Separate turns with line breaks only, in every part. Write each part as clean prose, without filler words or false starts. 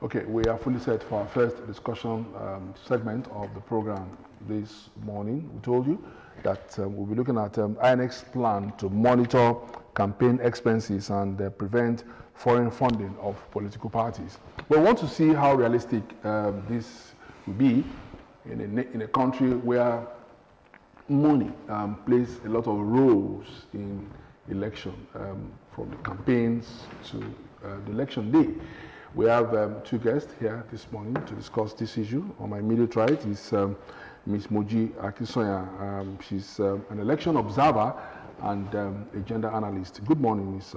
Okay, we are fully set for our first discussion segment of the program this morning. We told you that we'll be looking at INEC'S plan to monitor campaign expenses and prevent foreign funding of political parties. We want to see how realistic this will be in a country where money plays a lot of roles in election, from the campaigns to the election day. We have two guests here this morning to discuss this issue. On my immediate right is Ms. Moji Akisoya. She's an election observer and a gender analyst. Good morning, Ms.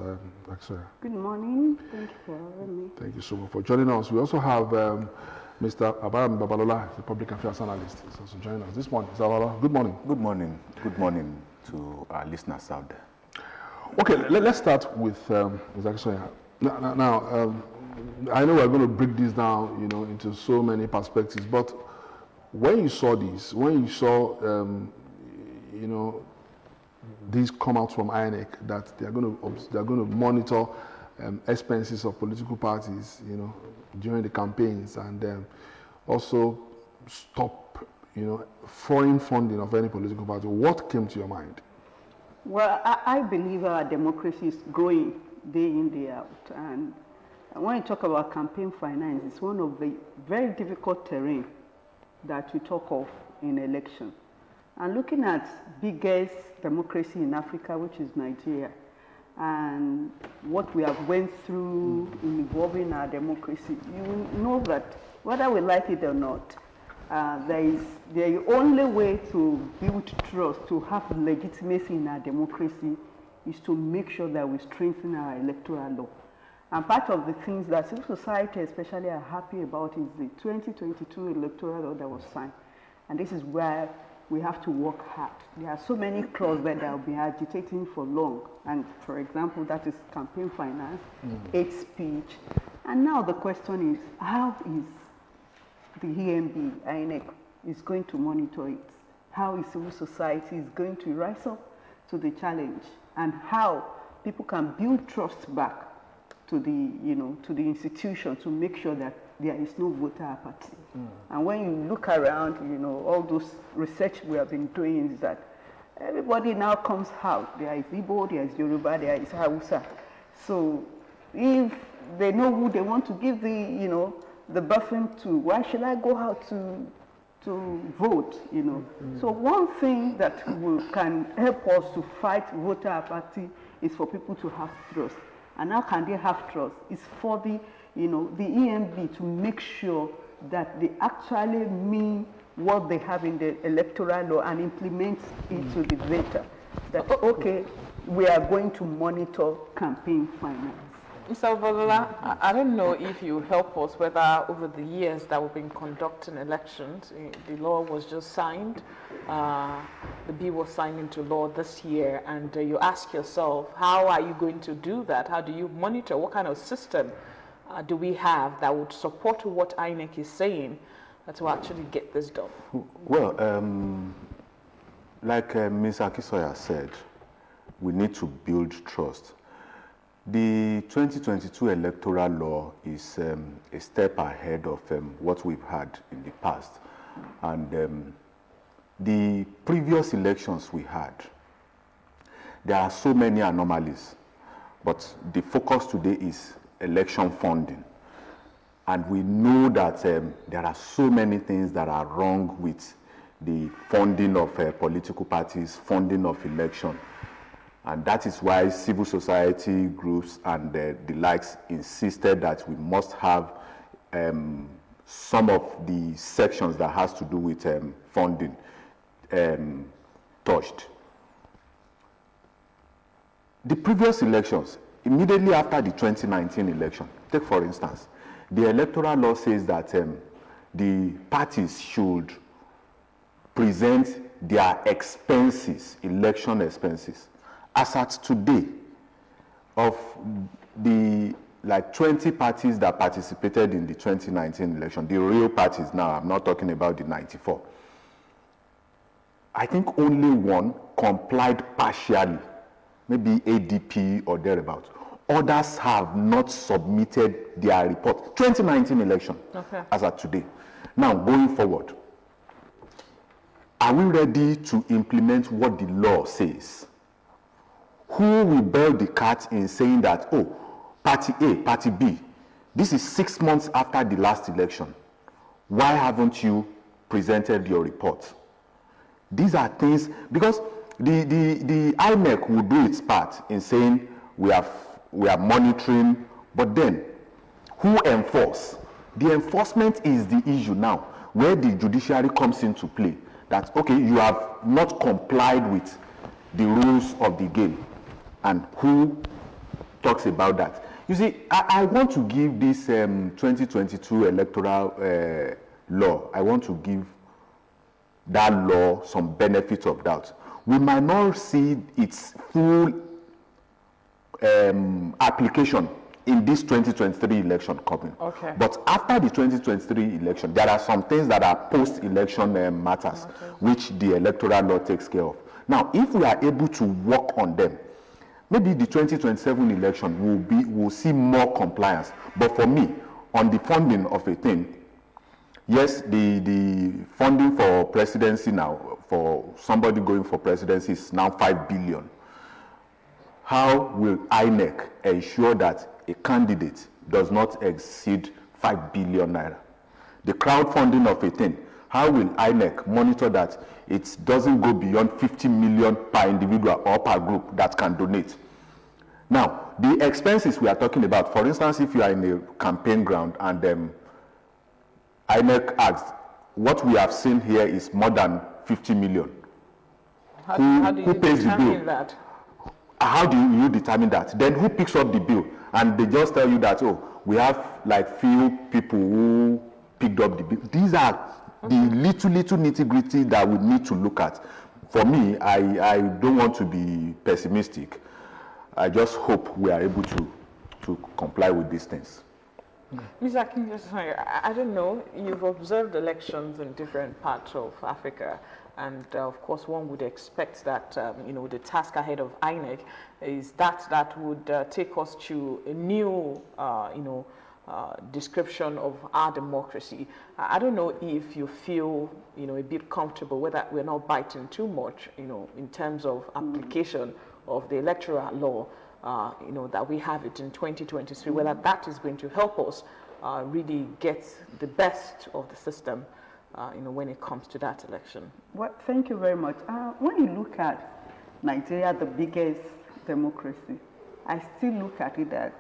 Akisoya.
Good morning. Thank you for having me.
Thank you so much for joining us. We also have Mr. Abaram Babalola, the public affairs analyst, is also joining us this morning. Mr. Babalola, good morning.
Good morning. Good morning to our listeners out there.
Okay, let's start with Ms. Akisoya. Now, I know we're going to break this down, into so many perspectives. But when you saw this, when you saw, these come out from INEC that they're going to monitor expenses of political parties, during the campaigns, and also stop, foreign funding of any political party, what came to your mind?
Well, I believe our democracy is growing day in, day out, and when you talk about campaign finance, it's one of the very difficult terrain that we talk of in election. And looking at biggest democracy in Africa, which is Nigeria, and what we have went through in evolving our democracy, you know that whether we like it or not, the only way to build trust, to have legitimacy in our democracy, is to make sure that we strengthen our electoral law. And part of the things that civil society especially are happy about is the 2022 electoral law that was signed. And this is where we have to work hard. There are so many clauses that have been agitating for long. And for example, that is campaign finance, hate speech. And now the question is, how is the EMB, INEC, is going to monitor it? How is civil society is going to rise up to the challenge? And how people can build trust back to the institution to make sure that there is no voter apathy. And when you look around, all those research we have been doing is that everybody now comes out. There is Igbo, there is Yoruba, there is Hausa. So if they know who they want to give the buffing to, why should I go out to vote, So one thing that can help us to fight voter apathy is for people to have trust. And how can they have trust? It's for the EMB to make sure that they actually mean what they have in the electoral law and implement it to the voter. That, okay, we are going to monitor campaign finance.
Mr. Babalola, I don't know if you help us whether over the years that we've been conducting elections, the law was just signed, the bill was signed into law this year, and you ask yourself, how are you going to do that? How do you monitor? What kind of system do we have that would support what INEC is saying to actually get this done?
Well, like Ms. Akisoya said, we need to build trust. The 2022 electoral law is a step ahead of what we've had in the past. And the previous elections we had, there are so many anomalies, but the focus today is election funding. And we know that there are so many things that are wrong with the funding of political parties, funding of election. And that is why civil society groups and the likes insisted that we must have some of the sections that has to do with funding touched. The previous elections, immediately after the 2019 election, take for instance, the electoral law says that the parties should present their expenses, election expenses. As at today, of the 20 parties that participated in the 2019 election, the real parties now, I'm not talking about the 94, I think only one complied partially, maybe ADP or thereabouts. Others have not submitted their report. 2019 election, as of today. Now, going forward, are we ready to implement what the law says? Who will bail the cat in saying that, oh, party A, party B, this is 6 months after the last election. Why haven't you presented your report? These are things, because the INEC will do its part in saying we are monitoring, but then who enforce? The enforcement is the issue now, where the judiciary comes into play. That, okay, you have not complied with the rules of the game. And who talks about that? You see, I want to give this 2022 electoral law, I want to give that law some benefit of doubt. We might not see its full application in this 2023 election coming. Okay. But after the 2023 election, there are some things that are post-election matters, which the electoral law takes care of. Now, if we are able to work on them, maybe the 2027 election will see more compliance. But for me, on the funding of a thing, yes, the funding for presidency now, for somebody going for presidency, is now 5 billion. How will INEC ensure that a candidate does not exceed 5 billion naira? The crowdfunding of a thing, how will INEC monitor that it doesn't go beyond 50 million per individual or per group that can donate? Now, the expenses we are talking about, for instance, if you are in a campaign ground and INEC asks, what we have seen here is more than 50 million. How do you pays the bill? That? How do you determine that? Then who picks up the bill? And they just tell you that, oh, we have like few people who picked up the bill. These are the little nitty-gritty that we need to look at. For me, I don't want to be pessimistic. I just hope we are able to comply with these things.
Ms. Akin, I don't know, you've observed elections in different parts of Africa, and of course one would expect that the task ahead of INEC is that would take us to a new description of our democracy. I don't know if you feel a bit comfortable whether we're not biting too much in terms of application of the electoral law, that we have it in 2023, whether that is going to help us really get the best of the system, when it comes to that election.
Well, thank you very much. When you look at Nigeria, the biggest democracy, I still look at it that,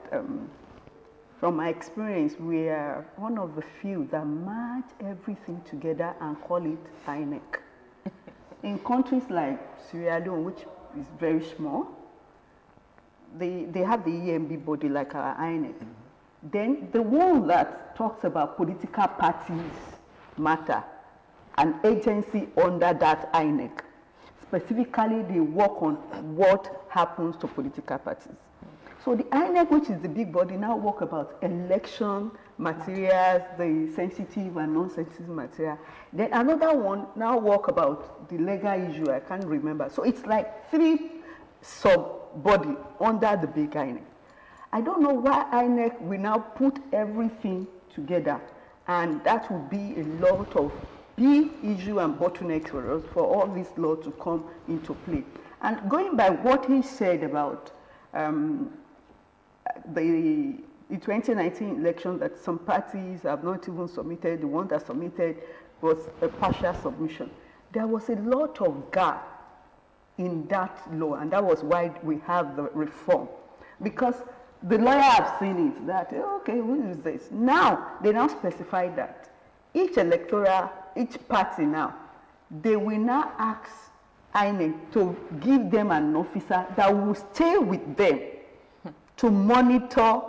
from my experience, we are one of the few that merge everything together and call it INEC. In countries like Sierra Leone, which is very small, they have the EMB body like our INEC. Then the one that talks about political parties matter, an agency under that INEC. Specifically, they work on what happens to political parties. So the INEC, which is the big body, now work about election materials, the sensitive and non-sensitive material. Then another one now work about the legal issue, I can't remember. So it's like 3 sub-body under the big INEC. I don't know why INEC will now put everything together, and that will be a lot of big issue and bottlenecks for us for all this law to come into play. And going by what he said about the 2019 election, that some parties have not even submitted, the one that submitted was a partial submission. There was a lot of gap in that law, and that was why we have the reform. Because the lawyer have seen it, that, okay, who is this? Now, they now specify that each party now, they will now ask INEC to give them an officer that will stay with them to monitor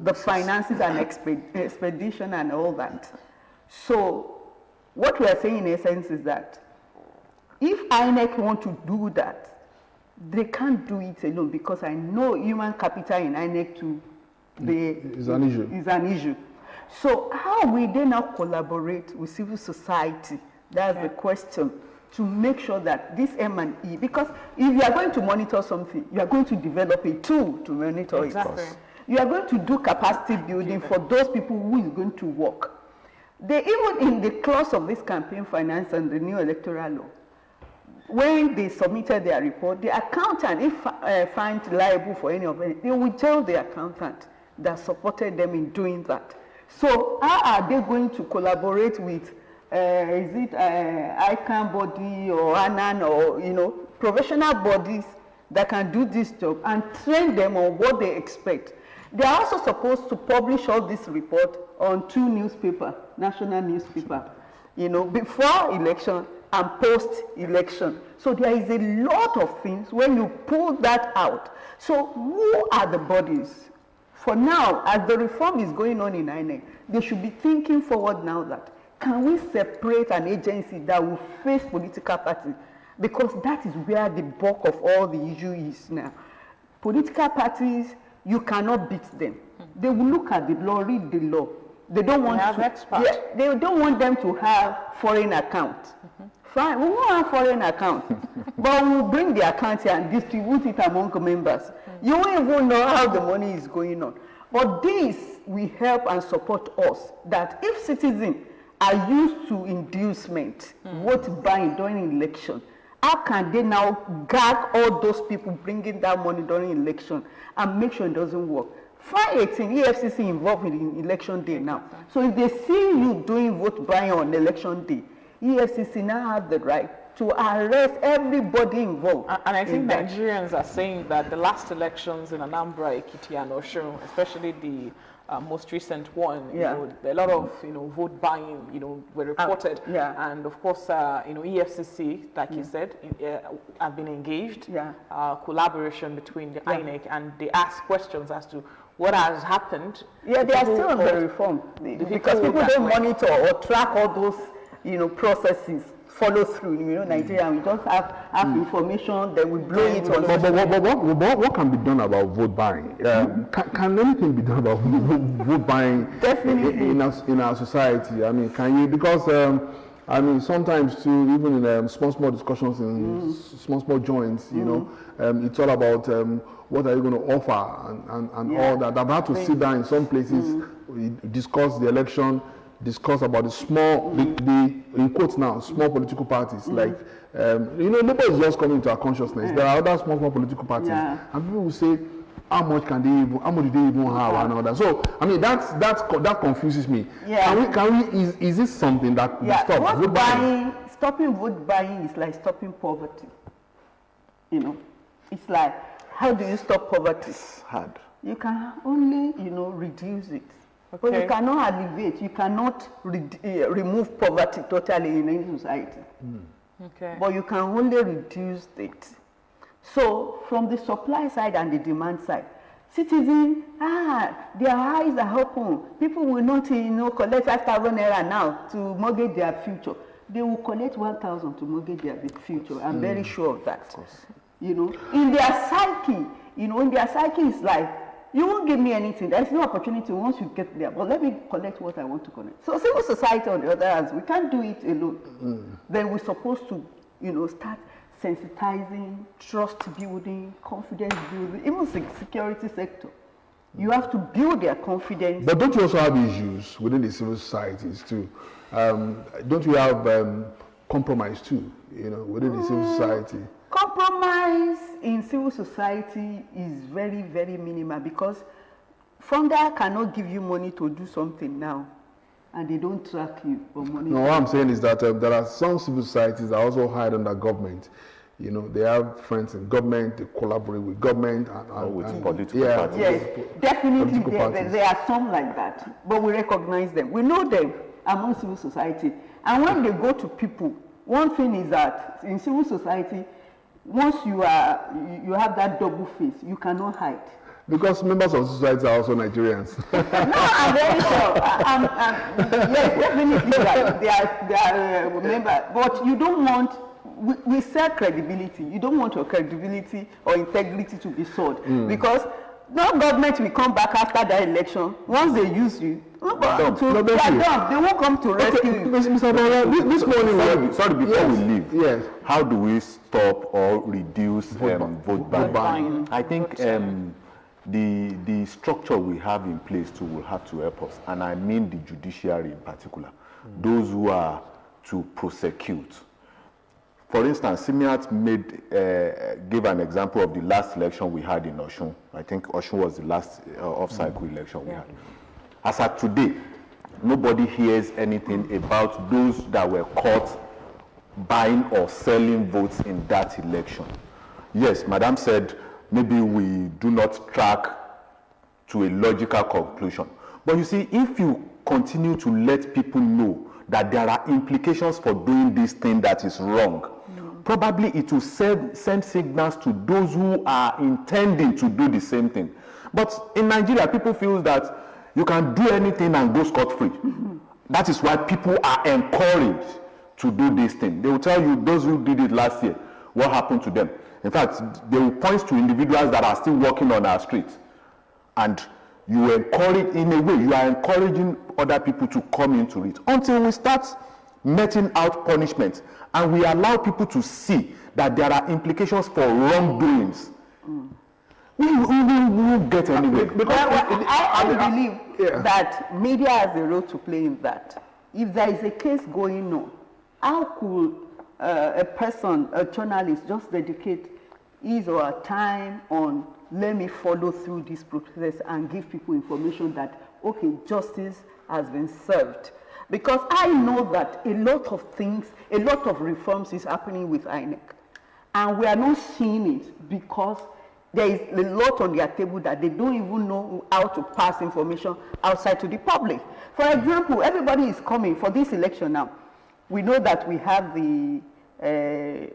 the finances and expedition and all that. So what we are saying in essence is that if INEC want to do that, they can't do it alone, because I know human capital in INEC is an issue. So how will they now collaborate with civil society? That's the question. to make sure that this M&E, because if you are going to monitor something, you are going to develop a tool to monitor it. You are going to do capacity building for those people who is going to work. They even in the clause of this campaign finance and the new electoral law, when they submitted their report, the accountant, if found liable for any of it, they will tell the accountant that supported them in doing that. So how are they going to collaborate with, is it ICANN body or ANAN or, professional bodies that can do this job and train them on what they expect? They are also supposed to publish all this report on 2 newspapers, national newspaper, before election and post-election. So there is a lot of things when you pull that out. So who are the bodies? For now, as the reform is going on in INEC, they should be thinking forward now that, can we separate an agency that will face political parties? Because that is where the bulk of all the issue is now. Political parties, you cannot beat them. They will look at the law, read the law. They don't want they don't want them to have foreign accounts. Fine, we won't have foreign accounts, but we'll bring the account here and distribute it among members. You won't even know how the money is going on. But this will help and support us that if citizens are used to inducement, vote buying during election, how can they now gag all those people bringing that money during election and make sure it doesn't work? Fine 18, EFCC involved in election day now. So if they see you doing vote buying on election day, EFCC now have the right to arrest everybody involved.
And I think Nigerians are saying that the last elections in Anambra, Ekiti, and Osun, especially the most recent one, a lot of vote buying, were reported, and of course, EFCC, like you said, have been engaged. Collaboration between the INEC, and they ask questions as to what has happened. Yeah, they are still on the reform because people don't monitor or track all those, processes. Follow through, Nigeria, we just have information, then we blow it on.
But what can be done about vote buying? Can anything be done about vote buying?
Definitely
in our society? I mean, can you? Because sometimes too, even in small discussions in small joints, it's all about what are you going to offer and all that. I've had to sit down in some places, discuss the election, discuss about the small, the in quotes now, small political parties. Like, Labour is just coming to our consciousness. There are other small political parties, and people will say, how much do they even have and all that. So, I mean, that confuses me. Can we? Is this something that will stop vote buying?
Stopping vote buying is like stopping poverty. It's like, how do you stop poverty?
It's hard.
You can only, reduce it. Okay. But you cannot alleviate, you cannot remove poverty totally in any society.
Okay.
But you can only reduce it. So from the supply side and the demand side, citizens, their eyes are open. People will not, collect 5,000 naira now to mortgage their future. They will collect 1,000 to mortgage their future. I'm very sure of that. Of in their psyche, it's like, you won't give me anything. There's no opportunity once you get there. But let me collect what I want to collect. So civil society, on the other hand, we can't do it alone. Then we're supposed to, start sensitizing, trust building, confidence building, even security sector. You have to build their confidence.
But don't you also have issues within the civil societies too? Don't you have compromise too, within the civil society?
Compromise in civil society is very, very minimal because funder cannot give you money to do something now and they don't track you for money.
No, what I'm saying is that there are some civil societies that also hide under government. They have friends in government, they collaborate with government and
with political parties.
Yes, definitely there are some like that, but we recognize them. We know them among civil society. And when they go to people, one thing is that in civil society, once you have that double face, you cannot hide.
Because members of society are also Nigerians.
No, I'm very sure. Yes, definitely right. They are members. But you don't want, we sell credibility. You don't want your credibility or integrity to be sold. Because no government will come back after that election. Once they use you, they won't come to rescue you.
Mr. Bala, this morning,
sorry, before we leave,
yes.
How do we stop or reduce vote buying? I think the structure we have in place too will have to help us, and I mean the judiciary in particular, those who are to prosecute. For instance, Simiat gave an example of the last election we had in Osun. I think Osun was the last off-cycle election we had. As of today, nobody hears anything about those that were caught buying or selling votes in that election. Yes, Madam said maybe we do not track to a logical conclusion. But you see, if you continue to let people know that there are implications for doing this thing that is wrong, probably it will send signals to those who are intending to do the same thing. But in Nigeria, people feel that you can do anything and go scot-free. That is why people are encouraged to do this thing. They will tell you, those who did it last year, what happened to them. In fact, they will point to individuals that are still walking on our streets. And you encourage, in a way, you are encouraging other people to come into it until we start meting out punishments and we allow people to see that there are implications for wrongdoings. We will get anywhere.
I believe that media has a role to play in that. If there is a case going on, how could a person, a journalist, just dedicate his or her time on, let me follow through this process and give people information that, okay, justice has been served? Because I know that a lot of things, a lot of reforms is happening with INEC. And we are not seeing it because there is a lot on their table that they don't even know how to pass information outside to the public. For example, everybody is coming for this election now. We know that we have the,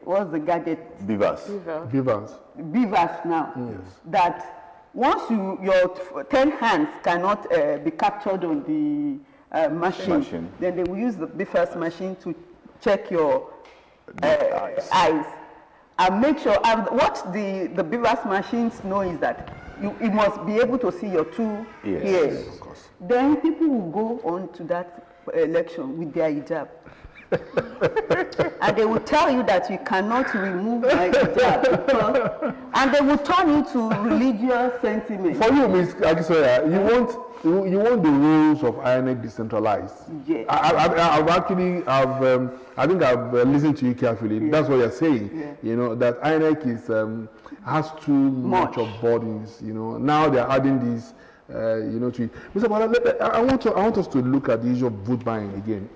what's the gadget?
Beavers
now. Yes. That once your 10 hands cannot be captured on the machine, then they will use the Beavers machine to check your eyes. And make sure, what the Beavers machines know is that you must be able to see your two ears.
Of course.
Then people will go on to that election with their hijab. And they will tell you that you cannot remove my hijab because, and they will turn you to religious sentiment.
For you, Ms. Akisoya, you want the rules of INEC decentralized.
Yes.
I think I've listened to you carefully. Yes. That's what you're saying.
Yeah.
You know that INEC is has too much of bodies. You know, now they're adding these. You know, to it. Mr. Bala, I want us to look at the issue of vote buying again.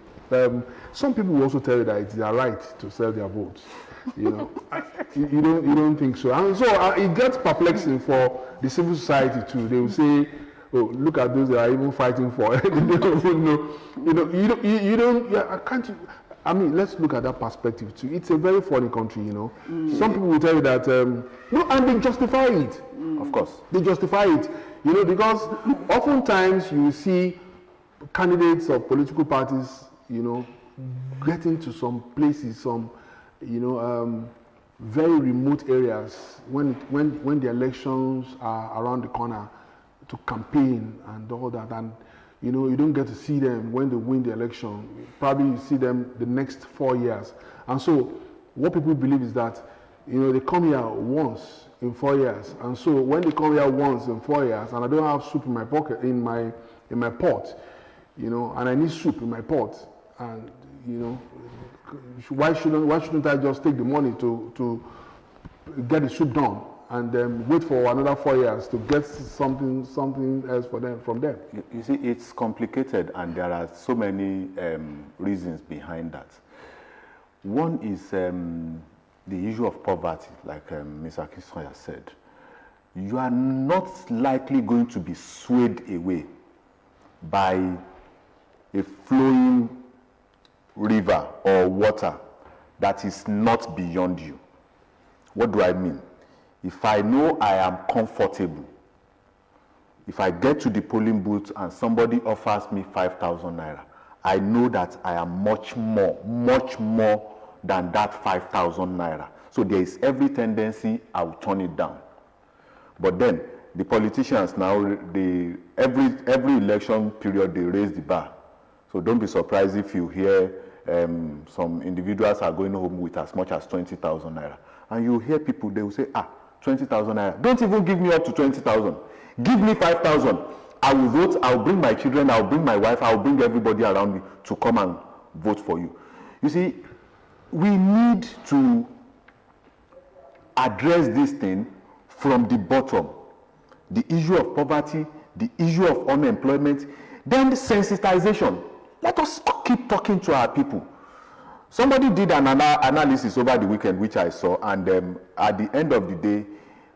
Some people will also tell you that it's their right to sell their votes. You know, you don't think so. And so it gets perplexing for the civil society too. They will say, "Oh, look at those that are even fighting for it." They don't even know. You know, you don't. Yeah, I mean, let's look at that perspective too. It's a very funny country, you know. Some people will tell you that, no, and they justify it.
Of course,
they justify it. You know, because oftentimes you see candidates of political parties, you know, getting to some places, some, you know, very remote areas when the elections are around the corner to campaign and all that, and you know, you don't get to see them when they win the election. Probably you see them the next 4 years. And so what people believe is that, you know, they come here once in 4 years, and so when they come here once in 4 years and I don't have soup in my pocket, in my pot, you know, and I need soup in my pot, and you know, why shouldn't I just take the money to get the soup done and then wait for another 4 years to get something else from them?
You see, it's complicated, and there are so many reasons behind that. One is the issue of poverty, like Ms. Akisoya said. You are not likely going to be swayed away by a flowing river or water that is not beyond you. What do I mean? If I know I am comfortable, if I get to the polling booth and somebody offers me 5,000 naira, I know that I am much more than that 5,000 naira. So there is every tendency I will turn it down. But then the politicians now, every election period, they raise the bar. So don't be surprised if you hear some individuals are going home with as much as 20,000 naira. And you hear people, they will say, 20,000 naira. Don't even give me up to 20,000. Give me 5,000. I will vote, I'll bring my children, I'll bring my wife, I'll bring everybody around me to come and vote for you. You see, we need to address this thing from the bottom. The issue of poverty, the issue of unemployment, then the sensitization. Let us keep talking to our people. Somebody did an analysis over the weekend, which I saw, and at the end of the day,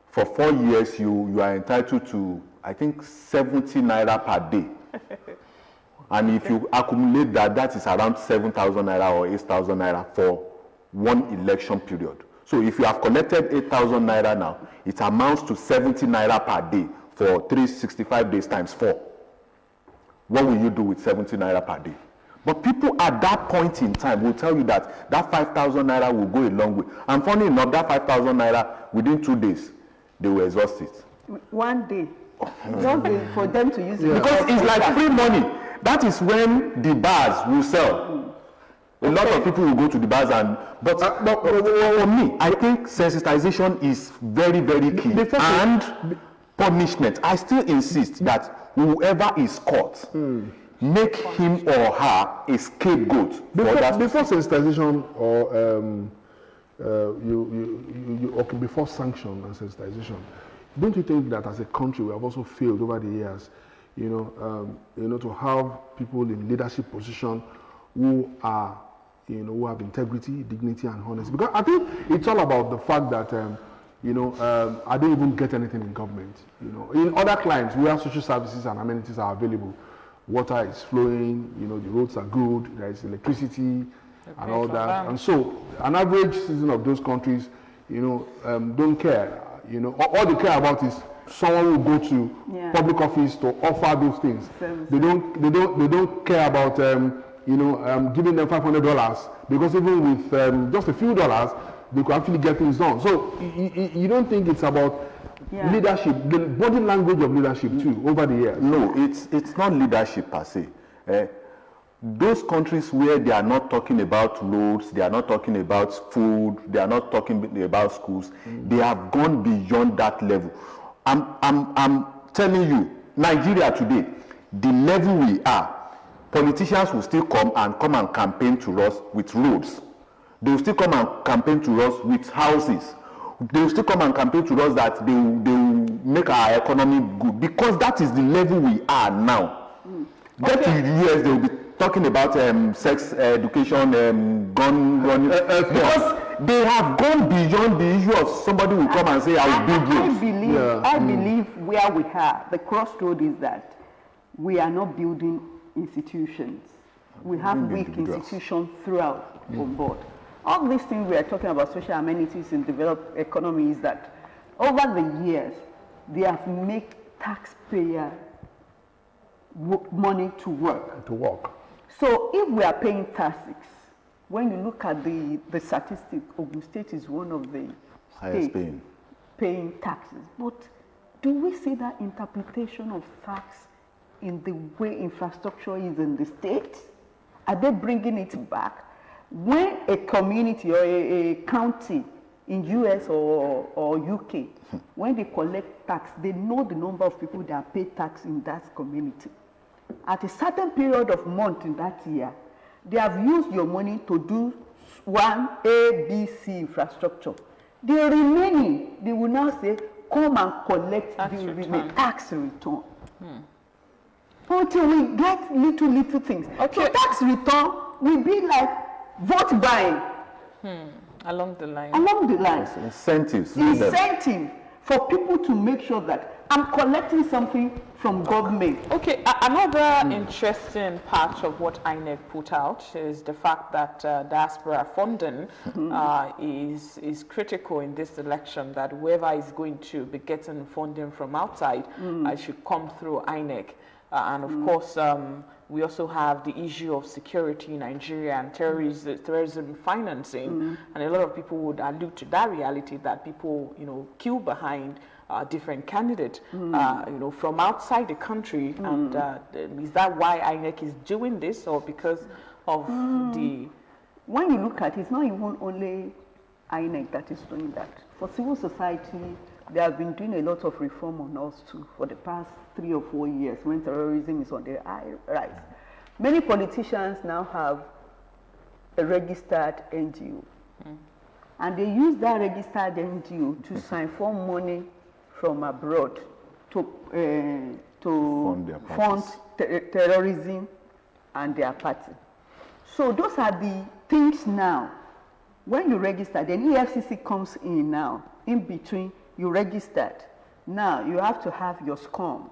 for 4 years, you are entitled to, I think, 70 naira per day. And if you accumulate that, that is around 7,000 naira or 8,000 naira for one election period. So if you have collected 8,000 naira now, it amounts to 70 naira per day for 365 days times 4. What will you do with 70 naira per day? But people at that point in time will tell you that that 5,000 naira will go a long way. And funny enough, that 5,000 naira, within 2 days, they will exhaust it.
1 day. Just for them to use it.
Because it's like free money. That is when the bars will sell. A lot of people will go to the bars and, but for me, I think sensitization is very, very key. And punishment. I still insist that whoever is caught, make him or her a scapegoat.
Before sensitization or before sanction and sensitization, don't you think that as a country we have also failed over the years, to have people in leadership position who are, who have integrity, dignity, and honesty? Because I think it's all about the fact that, I don't even get anything in government. In other clients where social services and amenities are available, water is flowing, the roads are good, there is electricity and all that. And so an average citizen of those countries, don't care. All they care about is someone will go to public office to offer those things. They don't care about giving them $500, because even with just a few dollars, they could actually get things done. So you don't think it's about leadership, the body language of leadership too, over the years?
No, it's not leadership per se. Those countries where they are not talking about roads, they are not talking about food, they are not talking about schools, they have gone beyond that level. I'm telling you, Nigeria today, the level we are, politicians will still come and campaign to us with roads. They will still come and campaign to us with houses. They will still come and campaign to us that they will make our economy good, because that is the level we are now. Get to the years, they will be talking about sex education, gun running, because they have gone beyond the issue of somebody will come and say, I will build roads.
I believe where we are, the crossroad is that we are not building institutions. We have weak institutions throughout on board. All these things we are talking about, social amenities in developed economies, that over the years, they have made taxpayer money to work. So if we are paying taxes, when you look at the statistics, Ogun State is one of the
highest
paying taxes. But do we see that interpretation of tax in the way infrastructure is in the state? Are they bringing it back? When a community or a county in US or UK, when they collect tax, they know the number of people that pay tax in that community. At a certain period of month in that year, they have used your money to do one A, B, C infrastructure. The remaining, they will now say, come and collect the tax return. Until we get little things. Okay. So tax return will be like vote buying.
Along the line.
Incentives.
Incentive for people to make sure that I'm collecting something from government.
Okay, another interesting part of what INEC put out is the fact that diaspora funding is critical in this election, that whoever is going to be getting funding from outside should come through INEC. And of course, we also have the issue of security in Nigeria and terrorism financing. And a lot of people would allude to that reality, that people, queue behind different candidates, from outside the country. And is that why INEC is doing this, or because of the...
When you look at it, it's not even only INEC that is doing that. For civil society, they have been doing a lot of reform on us too for the past 3 or 4 years when terrorism is on the rise. Many politicians now have a registered NGO. And they use that registered NGO to sign for money from abroad to fund terrorism and their party. So those are the things now. When you register, then EFCC comes in now. In between, you registered. Now you have to have your SCOM.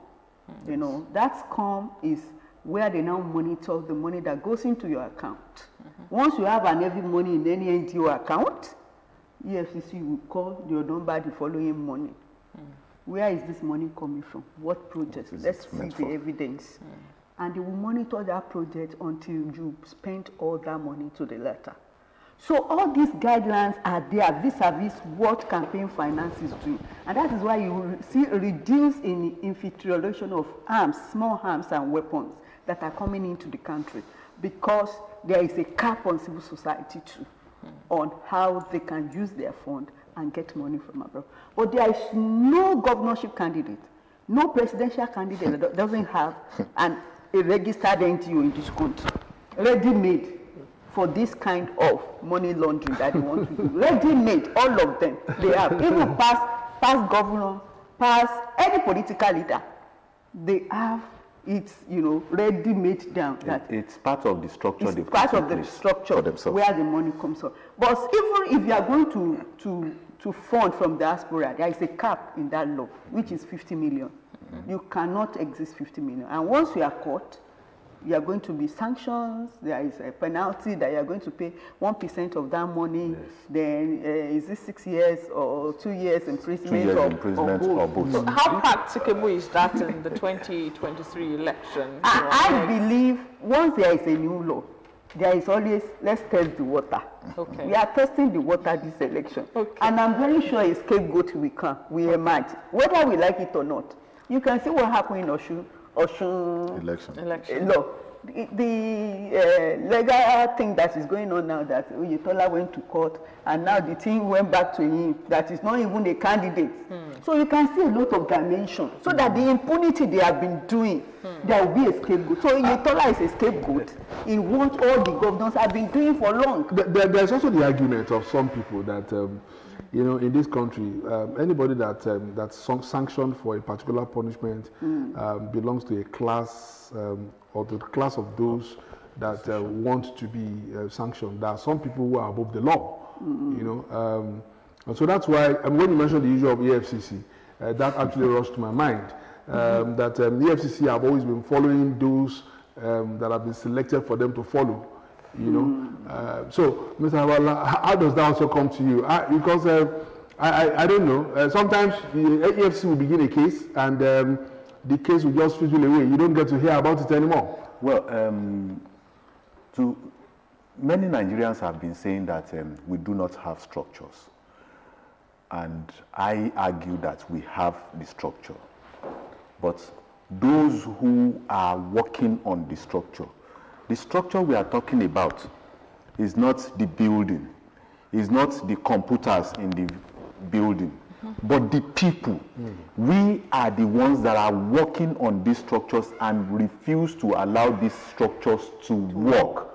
You know, that SCOM is where they now monitor the money that goes into your account. Once you have an every money in any NGO account, EFCC will call your number the following morning. Where is this money coming from? What projects? Let's see the evidence. And they will monitor that project until you spend all that money to the letter. So all these guidelines are there vis-a-vis what campaign finance is doing. And that is why you will see a reduce in infiltration of arms, small arms and weapons that are coming into the country, because there is a cap on civil society too, on how they can use their fund and get money from abroad. But there is no governorship candidate, no presidential candidate that doesn't have a registered NGO in this country, ready-made for this kind of money laundering that they want to do. Ready-made, all of them. They have, even past governors, past any political leader, they have it, ready-made down. That
it's part of the structure.
It's part of the structure
for themselves,
where the money comes from. But even if you are going to fund from diaspora, there is a cap in that law, which is 50 million. You cannot exceed 50 million. And once you are caught, you are going to be sanctions. There is a penalty that you are going to pay 1% of that money. Yes. Then is it 6 years or 2 years imprisonment?
2 years imprisonment or both.
So how practicable is that in the 2023 election?
I believe once there is a new law, there is always, let's test the water.
Okay.
We are testing the water this election. Okay. And I'm very sure a scapegoat will emerge, whether we like it or not. You can see what happened in Osun election. No, the legal thing that is going on now, that Oyetola went to court and now the thing went back to him, that is not even a candidate. So you can see a lot of dimension. So that the impunity they have been doing, there will be a scapegoat. So Oyetola is a scapegoat in what all the governors have been doing for long.
There's also the argument of some people that in this country, anybody that's sanctioned for a particular punishment belongs to a class or to the class of those that want to be sanctioned. There are some people who are above the law, and so that's why when you mentioned the issue of EFCC, that actually rushed to my mind. That the EFCC have always been following those that have been selected for them to follow. So, Mr. Hawala, how does that also come to you? Because I don't know. Sometimes the EFCC will begin a case and the case will just fizzle away. You don't get to hear about it anymore.
Well, many Nigerians have been saying that we do not have structures. And I argue that we have the structure. But those who are working on the structure we are talking about is not the building, is not the computers in the building, but the people. We are the ones that are working on these structures and refuse to allow these structures to work.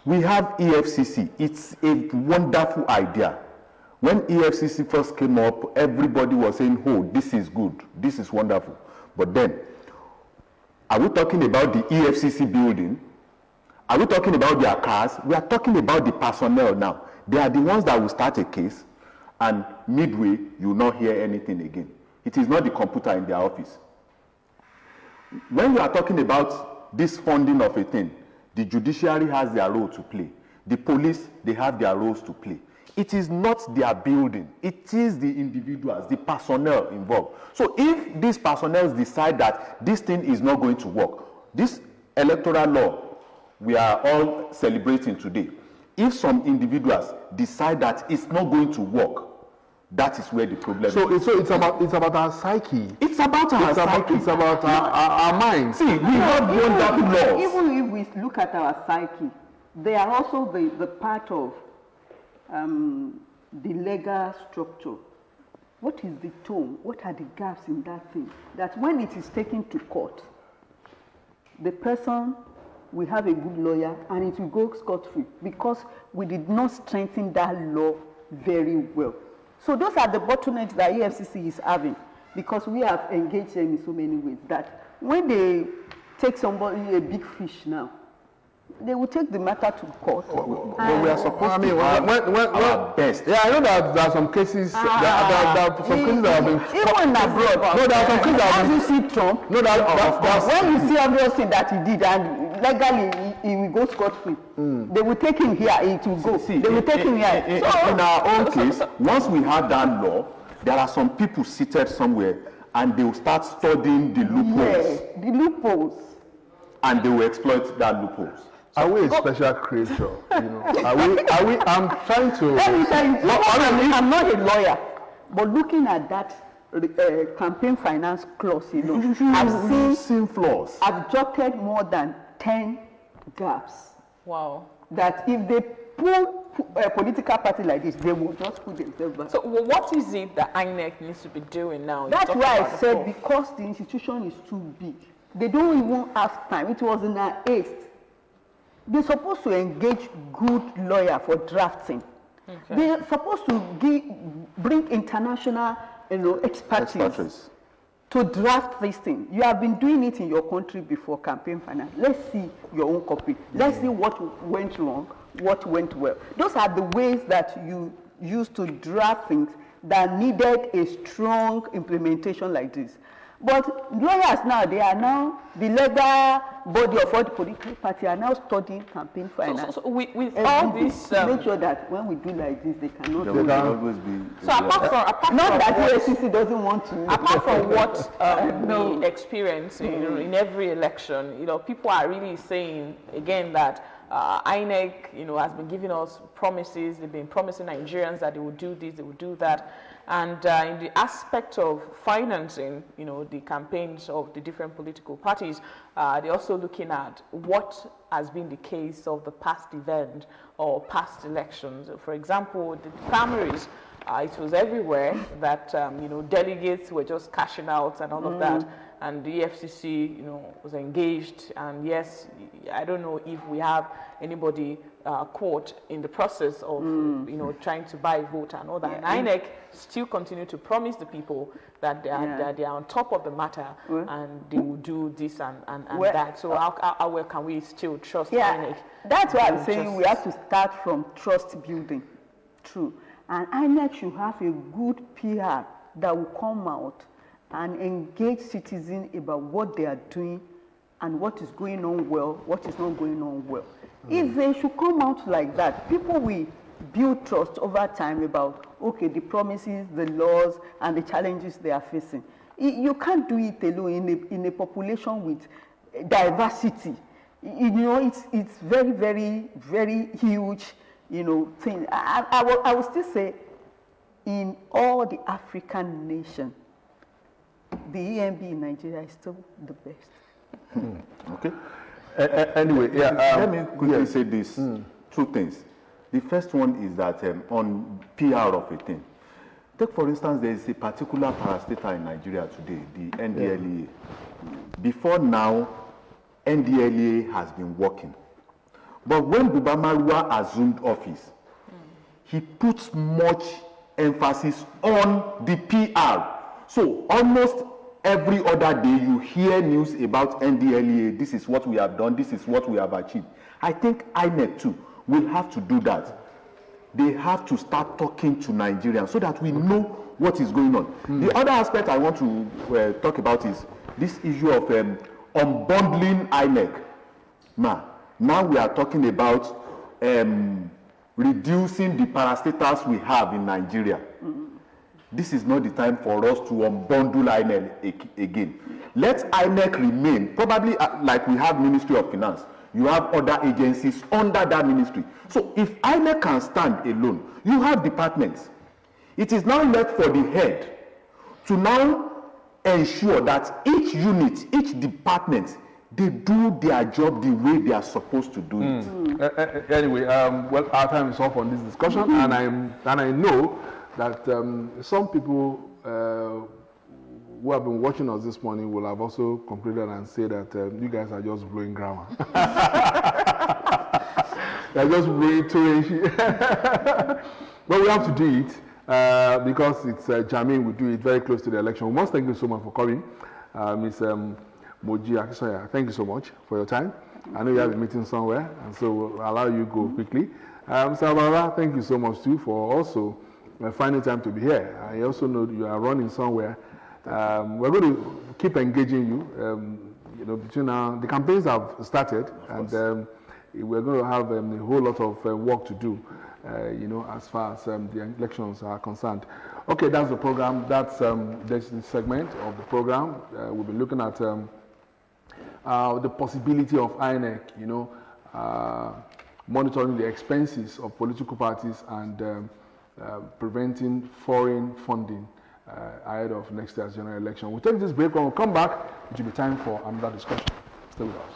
We have EFCC. It's a wonderful idea. When EFCC first came up, everybody was saying, oh, this is good, this is wonderful. But then, are we talking about the EFCC building? Are we talking about their cars? We are talking about the personnel now. They are the ones that will start a case, and midway, you will not hear anything again. It is not the computer in their office. When we are talking about this funding of a thing, the judiciary has their role to play. The police, they have their roles to play. It is not their building. It is the individuals, the personnel involved. So if these personnel decide that this thing is not going to work, this electoral law we are all celebrating today, if some individuals decide that it's not going to work, That is where the problem
So
is.
it's about our psyche.
It's about our psyche.
It's about our minds.
See, we have wonderful laws.
Even if we look at our psyche, they are also the part of the legal structure. What is the tone? What are the gaps in that thing? That when it is taken to court, the person will have a good lawyer and it will go scot-free because we did not strengthen that law very well. So those are the bottlenecks that EFCC is having because we have engaged them in so many ways that when they take somebody, a big fish now, they will take the matter to court.
But we are supposed to have our best.
Yeah, I know that there are some cases that have been.
Even abroad.
No, there are some cases that have been.
You see Trump.
No, that's
when you see everything that he did and legally he will go scot-free, they will take him here. It will go.
See,
they will take him here.
In our own case, once we have that law, there are some people seated somewhere and they will start studying the loopholes.
Yeah, the loopholes.
And they will exploit that loopholes.
Are we a special creature? You know, are we? I'm trying to.
Let me tell you, I'm not a lawyer, but looking at that campaign finance clause, you know, I've
seen flaws.
I've jotted more than 10 gaps.
Wow.
That if they pull a political party like this, they will just put themselves back.
So what is it that INEC needs to be doing now?
That's why I said because the institution is too big, they don't even have time. It was in our haste. They're supposed to engage good lawyer for drafting. Okay. They're supposed to bring international, expertise to draft this thing. You have been doing it in your country before campaign finance. Let's see your own copy. Let's see what went wrong, what went well. Those are the ways that you use to draft things that needed a strong implementation like this. But lawyers now, they are now, the legal body of all the political parties are now studying campaign finance.
So with all this...
make sure that when we do like this, they cannot...
There will always be...
So apart from
not that EFCC doesn't want to...
Apart from what we experience in every election, people are really saying, again, that INEC, has been giving us promises. They've been promising Nigerians that they will do this, they will do that. And in the aspect of financing, the campaigns of the different political parties, they're also looking at what has been the case of the past event or past elections. For example, the primaries, it was everywhere that, delegates were just cashing out and all of that. And the EFCC, was engaged. And yes, I don't know if we have anybody caught in the process of, trying to buy vote and all that. And INEC still continue to promise the people that they are on top of the matter and they will do this and that. So how well can we still trust INEC?
That's why I'm saying we have to start from trust building. True. And INEC should have a good PR that will come out and engage citizens about what they are doing and what is going on well, what is not going on well. If they should come out like that, people will build trust over time about, okay, the promises, the laws, and the challenges they are facing. You can't do it alone in a population with diversity. It's very, very, very huge, thing. I will still say, in all the African nations, the EMB in Nigeria is still the best.
Okay.
Anyway,
let me quickly say this. Two things. The first one is that on PR of a thing. Take for instance, there is a particular parastatal in Nigeria today, the NDLEA. Before now, NDLEA has been working. But when Buba Marwa assumed office, he puts much emphasis on the PR. So almost every other day you hear news about NDLEA, this is what we have done, this is what we have achieved. I think INEC too will have to do that. They have to start talking to Nigerians so that we know what is going on. The other aspect I want to talk about is this issue of unbundling INEC. Now we are talking about reducing the parastatals we have in Nigeria. This is not the time for us to unbundle INEC again. Let INEC remain, probably like we have Ministry of Finance. You have other agencies under that ministry. So if INEC can stand alone, you have departments. It is now left for the head to now ensure that each unit, each department, they do their job the way they are supposed to do it.
Anyway, well, our time is off on this discussion, and I know that some people who have been watching us this morning will have also concluded and say that you guys are just blowing grammar. They're just blowing too. But we have to do it because it's germane. We do it very close to the election. We must thank you so much for coming, Ms. Moji Akisoya. Thank you so much for your time. I know you have a meeting somewhere, and so we'll allow you go quickly. Sabara, thank you so much too for also finding time to be here. I also know you are running somewhere. We're going to keep engaging you. You know, between now, the campaigns have started, and we're going to have a whole lot of work to do. You know, as far as the elections are concerned. Okay, that's the program. That's this segment of the program. We'll be looking at the possibility of INEC, you know, monitoring the expenses of political parties and preventing foreign funding ahead of next year's general election. We'll take this break. When we come back, it will be time for another discussion. Stay with us.